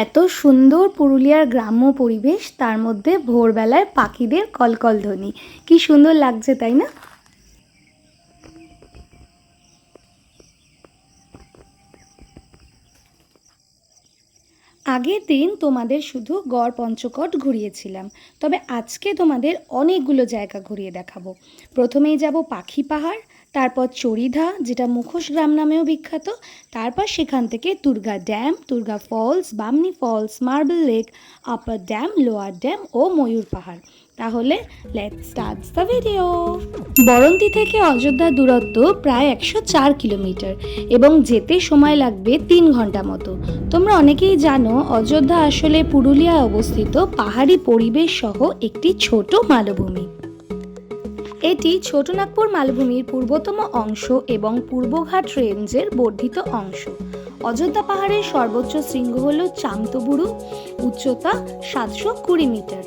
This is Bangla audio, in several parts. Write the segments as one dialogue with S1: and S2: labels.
S1: এত সুন্দর পুরুলিয়ার গ্রাম্য পরিবেশ, তার মধ্যে ভোরবেলায় পাখিদের কলকলধ্বনি, কি সুন্দর লাগছে তাই না? আগের দিন তোমাদের শুধু গড় পঞ্চকোট ঘুরিয়েছিলাম, তবে আজকে তোমাদের অনেকগুলো জায়গা ঘুরিয়ে দেখাবো। প্রথমেই যাব পাখি পাহাড়, তারপর চড়িদা যেটা মুখোশ গ্রাম নামেও বিখ্যাত, তারপর সেখান থেকে Durga dam, Durga falls, Bamni falls, marble lake, upper dam, lower dam ও ময়ূর পাহাড়। তাহলে let's start the video. Baranti থেকে অযোধ্যার দূরত্ব প্রায় 104 কিলোমিটার এবং যেতে সময় লাগবে 3 ঘন্টা মতো। তোমরা অনেকেই জানো অযোধ্যা আসলে পুরুলিয়ায় অবস্থিত পাহাড়ি পরিবেশ সহ একটি ছোট মালভূমি। এটি ছোটনাগপুর মালভূমির পূর্বতম অংশ এবং পূর্বঘাট রেঞ্জের বর্ধিত অংশ। অযোধ্যা পাহাড়ের সর্বোচ্চ শৃঙ্গ হল চামতবুরু, উচ্চতা 720 মিটার।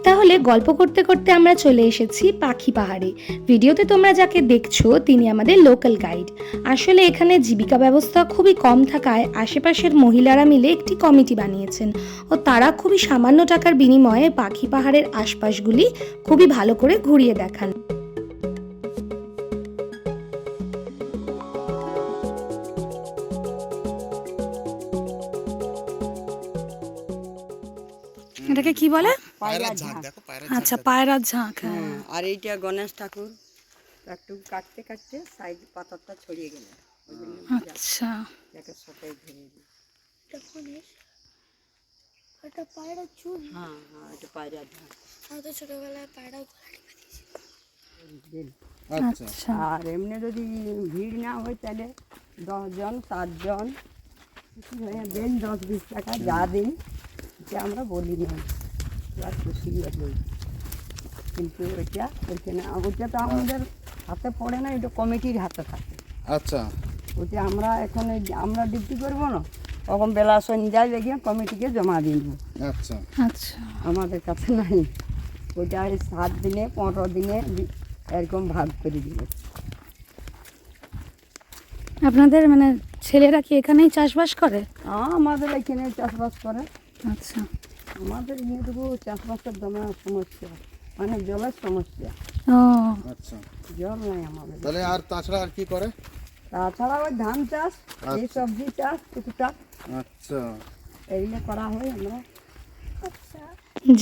S1: তাহলে গল্প করতে করতে আমরা চলে এসেছি পাখি পাহাড়ে। ভিডিওতে তোমরা যাকে দেখছো তিনি আমাদের লোকাল গাইড। আসলে এখানে জীবিকা ব্যবস্থা খুবই কম থাকায় আশেপাশের মহিলারা মিলে একটি কমিটি বানিয়েছেন ও তারা খুবই সামান্য টাকার বিনিময়ে পাখি পাহাড়ের আশপাশগুলি খুবই ভালো করে ঘুরিয়ে দেখান। এটাকে কি বলে?
S2: পায়রার ঝাঁক। দেখো
S1: আচ্ছা, পায়রার ঝাঁক।
S3: হ্যাঁ, আর এইটা গণেশ ঠাকুর একটু কাটতে কাটতে সাইড পাতাটা ছড়িয়ে গেল।
S1: আচ্ছা,
S3: এটাকে সবাই ধরে দিই।
S4: এটা পায়রা চুল।
S3: হ্যাঁ হ্যাঁ, এটা পায়রার ঝাঁক।
S4: আমি তো ছোটবেলায় পায়রা
S1: আচ্ছা।
S3: আর এমনি যদি ভিড় না হয় তাহলে 10 জন 7 জন দেন, 10-20 টাকা যা দিন, এটা আমরা বলি না, আর খুশি হই। কিন্তু এটা ওইটা তো আমাদের হাতে পড়ে না, এটা কমিটির হাতে থাকে।
S2: আচ্ছা,
S3: ওইটা আমরা এখন আমরা ডিউটি করবো না, তখন বেলা সন্ধ্যায় লেগে কমিটিকে জমা দিব।
S2: আচ্ছা
S1: আচ্ছা,
S3: আমাদের কাছে নাই। ওইটা 7 দিনে 15 দিনে এরকম ভাগ করে দিল।
S1: আপনাদের মানে ছেলেরা কি এখানেই চাষবাস করে?
S3: আমাদের এখানে চাষবাস করে।
S1: আচ্ছা,
S3: আমাদের এখানে চাষবাসের দমে সমস্যা, মানে জলের সমস্যা।
S1: ও
S2: আচ্ছা।
S3: জল নাই আমাদের।
S2: তাহলে আর তাছাড়া আর কি করে?
S3: তাছাড়া ওই ধান চাষ, এই সবজি চাষ টুকটাক
S2: আচ্ছা,
S3: এইগুলো করা হয় আমরা।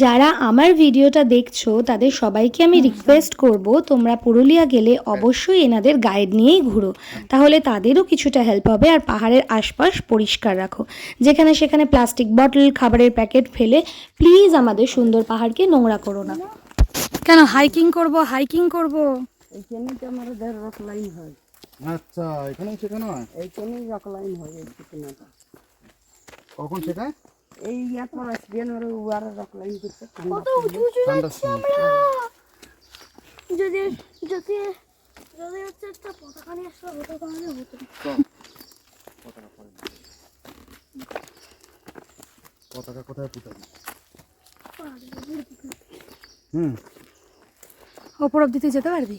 S1: যারা আমার ভিডিওটা দেখছো তাদের সবাইকে আমি রিকোয়েস্ট করব, তোমরা পুরুলিয়া গেলে অবশ্যই এনাদের গাইড নিয়েই ঘুরো, তাহলে তাদেরও কিছুটা হেল্প হবে। আর পাহাড়ের আশপাশ পরিষ্কার রাখো, যেখানে সেখানে প্লাস্টিক বটল, খাবারের প্যাকেট ফেলে প্লিজ আমাদের সুন্দর পাহাড়কে নোংরা করো না। কেন হাইকিং করব?
S3: এইখানেই তো আমাদের রক লাইন হয়।
S2: আচ্ছা, এখানেই শেখানো হয়?
S3: এইখানেই রক লাইন হয়। এই ঠিকানাটা
S2: কখন শেখায়?
S3: এই এখন আসবেন ওরা উয়ারা রক লাইন করতে
S4: কত উঁচু উঁচু যাচ্ছি আমরা। যদি যদি যদি হচ্ছে একটা পতাকা নিয়ে আসলে হতো তাহলে হতো।
S2: পতাকা কোথায় পুঁতাবি?
S1: ওপর অব্দি তুই যেতে পারবি?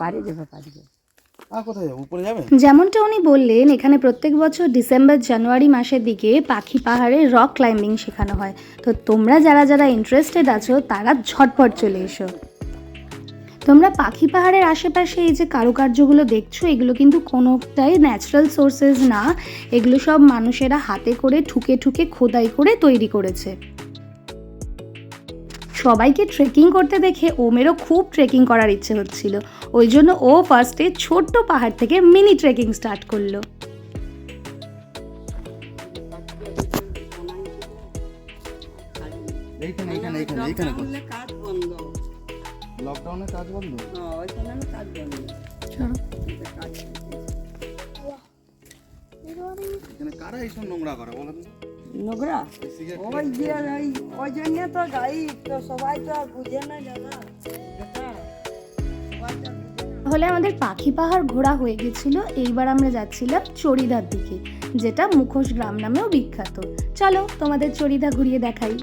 S3: পারি যাবে, পারি যাবে।
S2: আর কোথায় যাবে? উপরে যাবে?
S1: যেমনটা উনি বললেন, এখানে প্রত্যেক বছর ডিসেম্বর জানুয়ারি মাসের দিকে পাখি পাহাড়ে রক ক্লাইম্বিং শেখানো হয়। তো তোমরা যারা যারা ইন্টারেস্টেড আছো তারা ঝটপট চলে এসো। তোমরা পাখি পাহাড়ের আশেপাশে এই যে কারুকার্যগুলো দেখছো, এগুলো কিন্তু কোনোটাই ন্যাচারাল সোর্সেস না, এগুলো সব মানুষেরা হাতে করে ঠুকে ঠুকে খোদাই করে তৈরি করেছে। সবাইকে ট্রেকিং করতে দেখে ওমেরও খুব ট্রেকিং করার ইচ্ছে হচ্ছিল, ওই জন্য ও ফার্স্টে ছোট্ট পাহাড় থেকে মিনি ট্রেকিং স্টার্ট করলো।
S3: লকডাউনে কাজ বন্ধ।
S2: লকডাউনে কাজ বন্ধ?
S3: হ্যাঁ, ওইখানে কাজ বন্ধ। কাজ
S2: এখানে কারা এইসব নোংরা করে বলেন?
S3: নোংরা ওই যে ওই জন্য তো গাড়ি তো সবাই তো আর বুঝে না দাদা।
S1: তাহলে আমাদের পাখি পাহাড় ঘোরা হয়ে গেছিল, এইবার আমরা যাচ্ছিলাম চড়িদার দিকে, যেটা মুখোশ গ্রাম নামেও বিখ্যাত। চলো তোমাদের চড়িদা ঘুরিয়ে দেখাই।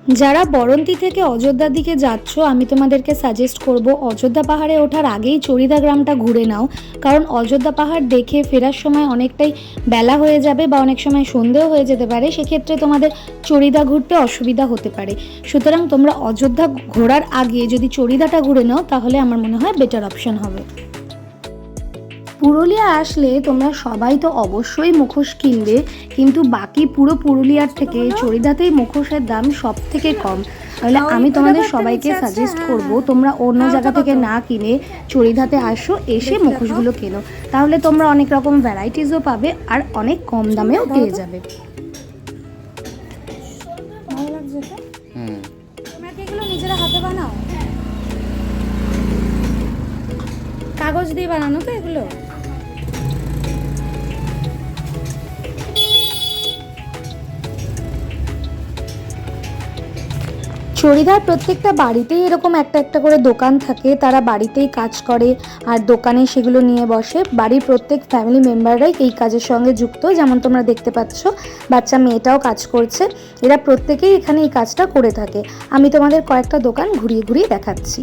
S1: যারা বরন্তি থেকে অযোধ্যার দিকে যাচ্ছ আমি তোমাদেরকে সাজেস্ট করব অযোধ্যা পাহাড়ে ওঠার আগেই চড়িদা গ্রামটা ঘুরে নাও, কারণ অযোধ্যা পাহাড় দেখে ফেরার সময় অনেকটাই বেলা হয়ে যাবে বা অনেক সময় সন্ধেও হয়ে যেতে পারে, সেক্ষেত্রে তোমাদের চড়িদা ঘুরতে অসুবিধা হতে পারে। সুতরাং তোমরা অযোধ্যা ঘোরার আগে যদি চড়িদাটা ঘুরে নাও তাহলে আমার মনে হয় বেটার অপশন হবে। পুরুলিয়া আসলে তোমরা সবাই তো অবশ্যই মুখোশ কিনবে, কিন্তু বাকি পুরো পুরুলিয়ার থেকে চড়িদাতেই মুখোশের দাম সব থেকে কম। তাহলে আমি তোমাদের সবাইকে সাজেস্ট করব তোমরা অন্য জায়গা থেকে না কিনে চড়িদাতে আসো, এসে মুখোশগুলো কেনো, তাহলে তোমরা অনেক রকম ভ্যারাইটিসও পাবে আর অনেক কম দামেও পেয়ে যাবে। ভালো লাগছে তো? তোমরা কি এগুলো নিজেরা হাতে বানাও? কাগজ দিয়ে বানানো তো এগুলো? চড়িদার প্রত্যেকটা বাড়িতেই এরকম একটা একটা করে দোকান থাকে, তারা বাড়িতেই কাজ করে আর দোকানে সেগুলো নিয়ে বসে। বাড়ির প্রত্যেক ফ্যামিলি মেম্বাররাই এই কাজের সঙ্গে যুক্ত, যেমন তোমরা দেখতে পাচ্ছ বাচ্চা মেয়েটাও কাজ করছে, এরা প্রত্যেকেই এখানে এই কাজটা করে থাকে। আমি তোমাদের কয়েকটা দোকান ঘুরিয়ে ঘুরিয়ে দেখাচ্ছি।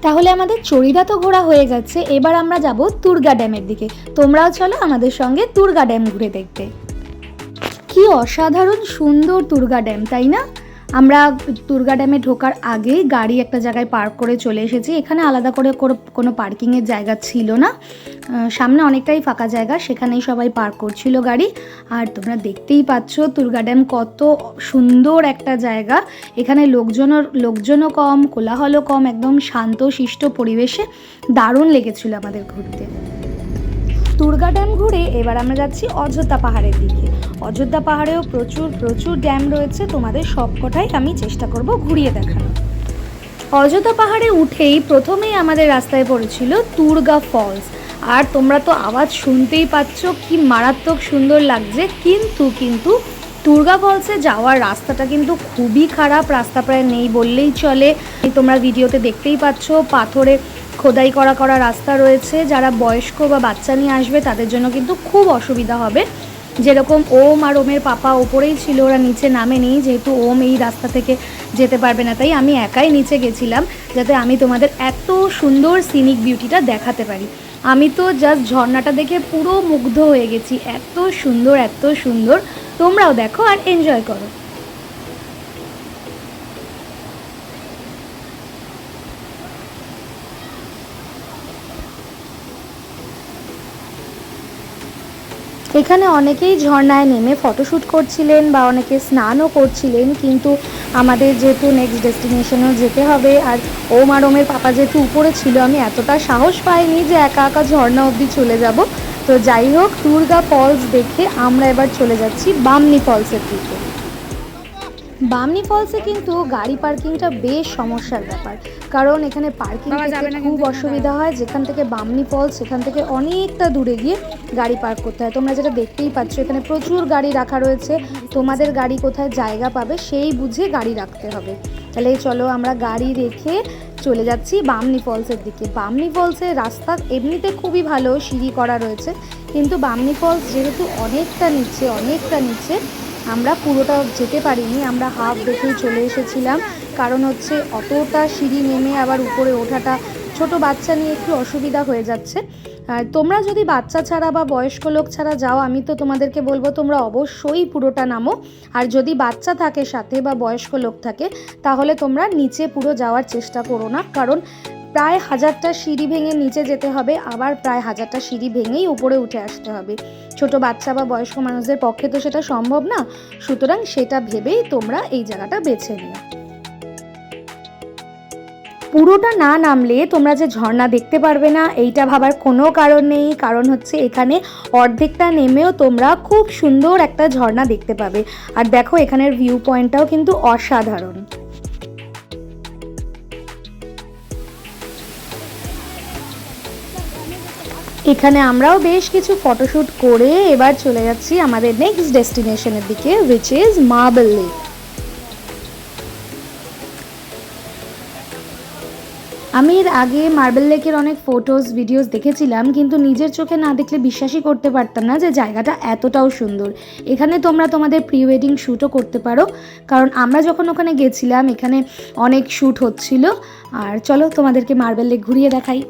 S1: তাহলে আমাদের চড়িদা তো ঘোরা হয়ে গেছে, এবার আমরা যাব তুর্গা ড্যামের দিকে। তোমরাও চলো আমাদের সঙ্গে তুর্গা ড্যাম ঘুরে দেখতে। কি অসাধারণ সুন্দর তুর্গা ড্যাম, তাই না? আমরা তুর্গা ড্যামে ঢোকার আগেই গাড়ি একটা জায়গায় পার্ক করে চলে এসেছি। এখানে আলাদা করে কোনো পার্কিংয়ের জায়গা ছিল না, সামনে অনেকটাই ফাঁকা জায়গা, সেখানেই সবাই পার্ক করছিল গাড়ি। আর তোমরা দেখতেই পাচ্ছ তুর্গা ড্যাম কত সুন্দর একটা জায়গা। এখানে লোকজনও কম, কোলাহলও কম, একদম শান্ত শিষ্ট পরিবেশে দারুণ লেগেছিল আমাদের ঘুরতে। তুর্গা ড্যাম ঘুরে এবার আমরা যাচ্ছি অযোধ্যা পাহাড়ের দিকে। অযোধ্যা পাহাড়েও প্রচুর ড্যাম রয়েছে, তোমাদের সবকটাই আমি চেষ্টা করব ঘুরিয়ে দেখানো। অযোধ্যা পাহাড়ে উঠেই প্রথমেই আমাদের রাস্তায় পড়েছিল তুর্গা ফলস, আর তোমরা তো আওয়াজ শুনতেই পাচ্ছ কি মারাত্মক সুন্দর লাগছে। কিন্তু তুর্গা ফলসে যাওয়ার রাস্তাটা কিন্তু খুবই খারাপ, রাস্তা প্রায় নেই বললেই চলে। তোমরা ভিডিওতে দেখতেই পাচ্ছ পাথরে খোদাই করা রাস্তা রয়েছে। যারা বয়স্ক বা বাচ্চা নিয়ে আসবে তাদের জন্য কিন্তু খুব অসুবিধা হবে। যেরকম ওম আর ওমের পাপা ওপরেই ছিল, ওরা নিচে নামেনি, যেহেতু ওম এই রাস্তা থেকে যেতে পারবে না, তাই আমি একাই নিচে গেছিলাম যাতে আমি তোমাদের এত সুন্দর সিনিক বিউটিটা দেখাতে পারি। আমি তো জাস্ট ঝর্ণাটা দেখে পুরো মুগ্ধ হয়ে গেছি, এত সুন্দর। তোমরাও দেখো আর এনজয় করো। এখানে অনেকেই ঝর্ণায় নেমে ফটোশ্যুট করছিলেন বা অনেকে স্নানও করছিলেন, কিন্তু আমাদের যেহেতু নেক্সট ডেস্টিনেশনেও যেতে হবে আর ওম আর ওমের পাপা যেহেতু উপরে ছিল, আমি এতটা সাহস পাইনি যে একা একা ঝর্ণা অবধি চলে যাব। তো যাই হোক, তুর্গা ফলস দেখে আমরা এবার চলে যাচ্ছি বামনি ফলসের দিকে। বামনি ফলসে কিন্তু গাড়ি পার্কিংটা বেশ সমস্যার ব্যাপার, কারণ এখানে পার্কিং করতে খুব অসুবিধা হয়। যেখান থেকে বামনি ফলস সেখান থেকে অনেকটা দূরে গিয়ে গাড়ি পার্ক করতে হয়। তোমরা যেটা দেখতেই পাচ্ছ এখানে প্রচুর গাড়ি রাখা রয়েছে, তোমাদের গাড়ি কোথায় জায়গা পাবে সেই বুঝে গাড়ি রাখতে হবে। তাহলে চলো আমরা গাড়ি রেখে চলে যাচ্ছি বামনি ফলসের দিকে। বামনি ফলসের রাস্তা এমনিতে খুবই ভালো, সিঁড়ি করা রয়েছে, কিন্তু বামনি ফলস যেহেতু অনেকটা নিচে আমরা পুরোটা যেতে পারিনি, আমরা হাফ দেখেই চলে এসেছিলাম। কারণ হচ্ছে অতটা সিঁড়ি নেমে আবার উপরে ওঠাটা ছোট বাচ্চা নিয়ে একটু অসুবিধা হয়ে যাচ্ছে। আর তোমরা যদি বাচ্চা ছাড়া বা বয়স্ক লোক ছাড়া যাও, আমি তো তোমাদেরকে বলবো তোমরা অবশ্যই পুরোটা নামো। আর যদি বাচ্চা থাকে সাথে বা বয়স্ক লোক থাকে তাহলে তোমরা নিচে পুরো যাওয়ার চেষ্টা করো না, কারণ প্রায় 1000টা সিঁড়ি ভেঙে নিচে যেতে হবে, আবার প্রায় 1000টা সিঁড়ি ভেঙেই উপরে উঠে আসতে হবে। ছোট বাচ্চা বা বয়স্ক মানুষদের পক্ষে তো সেটা সম্ভব না, সুতরাং সেটা ভেবেই তোমরা এই জায়গাটা বেছে নিও। পুরোটা না নামলে তোমরা যে ঝর্ণা দেখতে পারবে না এইটা ভাবার কোনো কারণ নেই, কারণ হচ্ছে এখানে অর্ধেকটা নেমেও তোমরা খুব সুন্দর একটা ঝর্ণা দেখতে পাবে। আর দেখো এখানের ভিউ পয়েন্টটাও কিন্তু অসাধারণ। এখানে আমরাও বেশ কিছু ফটোশ্যুট করে এবার চলে যাচ্ছি আমাদের নেক্সট ডেস্টিনেশনের দিকে, উইচ ইজ মার্বেল লেক। আমি এর আগে মার্বেল লেকের অনেক ফটোস ভিডিওস দেখেছিলাম, কিন্তু নিজের চোখে না দেখলে বিশ্বাসই করতে পারতাম না যে জায়গাটা এতটাও সুন্দর। এখানে তোমরা তোমাদের প্রি ওয়েডিং শ্যুটও করতে পারো, কারণ আমরা যখন ওখানে গেছিলাম এখানে অনেক শ্যুট হচ্ছিল। আর চলো তোমাদেরকে মার্বেল লেক ঘুরিয়ে দেখাই।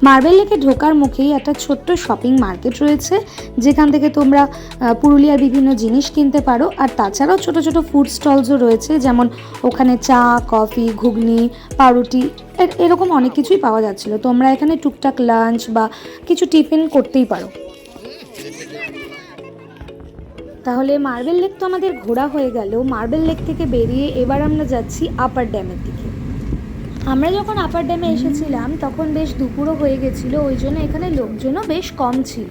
S1: মার্বেল লেকে ঢোকার মুখেই একটা ছোট্ট শপিং মার্কেট রয়েছে, যেখান থেকে তোমরা পুরুলিয়ার বিভিন্ন জিনিস কিনতে পারো। আর তাছাড়াও ছোট ছোট ফুড স্টলসও রয়েছে, যেমন ওখানে চা, কফি, ঘুগনি, পাউরুটি এরকম অনেক কিছুই পাওয়া যাচ্ছিলো। তোমরা এখানে টুকটাক লাঞ্চ বা কিছু টিফিন করতেই পারো। তাহলে মার্বেল লেক তো আমাদের ঘোরা হয়ে গেল। মার্বেল লেক থেকে বেরিয়ে এবার আমরা যাচ্ছি আপার ড্যামের দিকে। আমরা যখন আপার ড্যামে এসেছিলাম তখন বেশ দুপুরও হয়ে গেছিলো, ওই জন্য এখানে লোকজনও বেশ কম ছিল।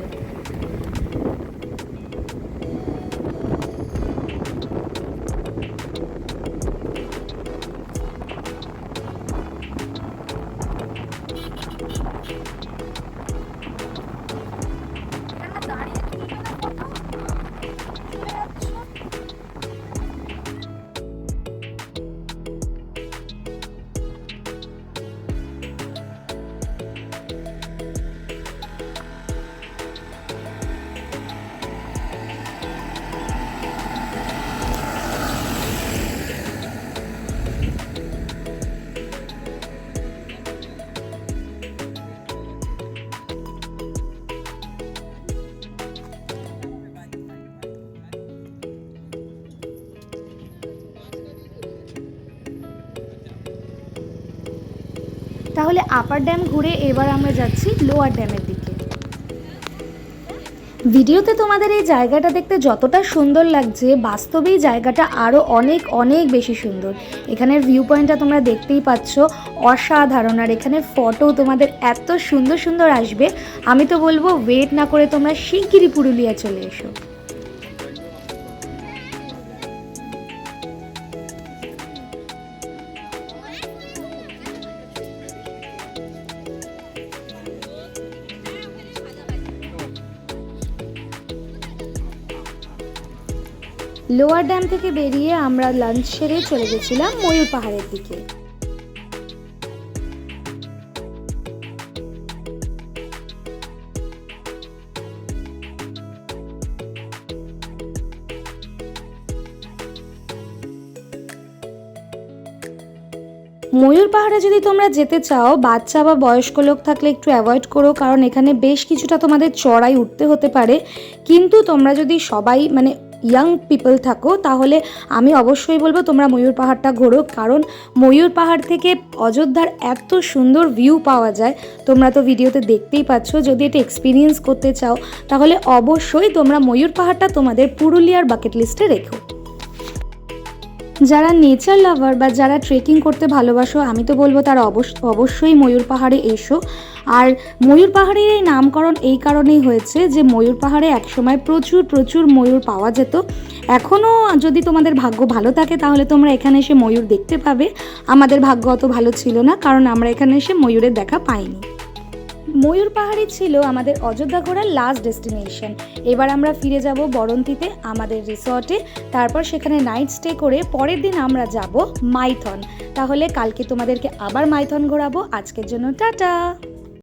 S1: তাহলে আপার ড্যাম ঘুরে এবার আমরা যাচ্ছি লোয়ার ড্যামের দিকে। ভিডিওতে তোমাদের এই জায়গাটা দেখতে যতটা সুন্দর লাগছে, বাস্তবেই জায়গাটা আরও অনেক অনেক বেশি সুন্দর। এখানের ভিউ পয়েন্টটা তোমরা দেখতেই পাচ্ছ, অসাধারণ। আর এখানে ফটো তোমাদের এত সুন্দর সুন্দর আসবে, আমি তো বলবো ওয়েট না করে তোমরা শিগগিরই পুরুলিয়া চলে এসো। লোয়ার ড্যাম থেকে বেরিয়ে আমরা লাঞ্চ সেরে চলে গেছিলাম ময়ূর পাহাড়ের দিকে। ময়ূর পাহাড়ে যদি তোমরা যেতে চাও, বাচ্চা বা বয়স্ক লোক থাকলে একটু অ্যাভয়েড করো, কারণ এখানে বেশ কিছুটা তোমাদের চড়াই উঠতে হতে পারে। কিন্তু তোমরা যদি সবাই মানে ইয়াং পিপল থাকো, তাহলে আমি অবশ্যই বলবো তোমরা ময়ূর পাহাড়টা ঘোরো, কারণ ময়ূর পাহাড় থেকে অযোধ্যার এত সুন্দর ভিউ পাওয়া যায়। তোমরা তো ভিডিওতে দেখতেই পাচ্ছ। যদি এটা এক্সপিরিয়েন্স করতে চাও তাহলে অবশ্যই তোমরা ময়ূর পাহাড়টা তোমাদের পুরুলিয়ার বাকেট লিস্টে রেখো। যারা নেচার লাভার বা যারা ট্রেকিং করতে ভালোবাসো, আমি তো বলবো তারা অবশ্যই ময়ূর পাহাড়ে এসো। আর ময়ূর পাহাড়ের এই নামকরণ এই কারণেই হয়েছে যে ময়ূর পাহাড়ে একসময় প্রচুর প্রচুর ময়ূর পাওয়া যেত। এখনও যদি তোমাদের ভাগ্য ভালো থাকে তাহলে তোমরা এখানে এসে ময়ূর দেখতে পাবে। আমাদের ভাগ্য অত ভালো ছিল না, কারণ আমরা এখানে এসে ময়ূরের দেখা পাইনি। ময়ূর পাহাড়ই ছিল আমাদের অযোধ্যা ঘোরার লাস্ট ডেস্টিনেশন। এবার আমরা ফিরে যাব বরন্তিতে আমাদের রিসর্টে, তারপর সেখানে নাইট স্টে করে পরের দিন আমরা যাব মাইথন। তাহলে কালকে তোমাদেরকে আবার মাইথন ঘোরাবো। আজকের জন্য টাটা।